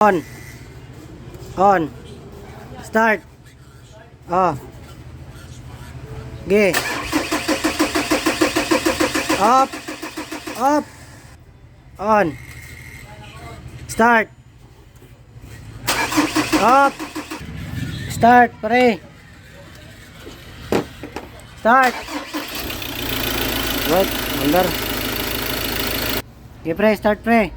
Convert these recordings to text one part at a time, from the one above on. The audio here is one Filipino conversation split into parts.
On. On. Start. Oh. Ge. Up. Up. On. Start. Up. Start, pare. Start. Right, under. Okay, pre, start, pre.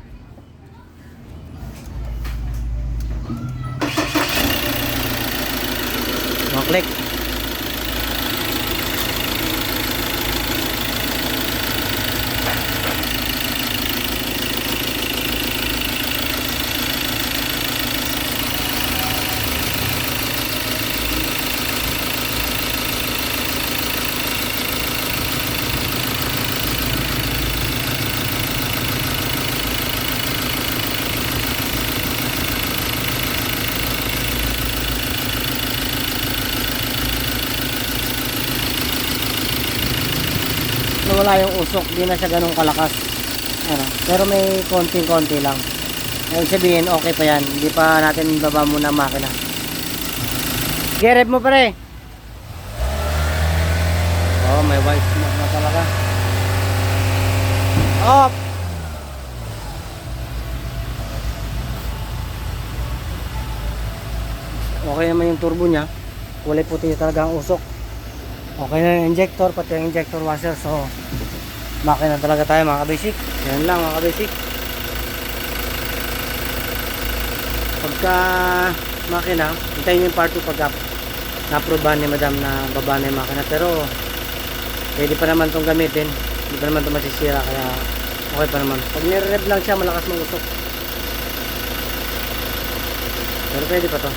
No click. Wala yung usok, di na siya ganun kalakas. Ano, pero may konting-konti lang. Ibig sabihin, okay pa yan. Hindi pa natin baba muna ang makina. Gerep mo pare. Oh, may white smoke na talaga. Off. Okay naman yung turbo nya. Kulay puti talaga ang usok. Okay na yung injector, pati yung injector washer. So, makina talaga tayo mga kabasic. Yan lang mga kabasic. Pagka makina, hintayin yung part 2 pagka na-approvean ni madam na baba na yung makina. Pero, pwede pa naman itong gamitin. Hindi pa naman ito masisira, kaya okay pa naman. Pag nire-rev lang siya, malakas mang usok. Pero pwede pa to.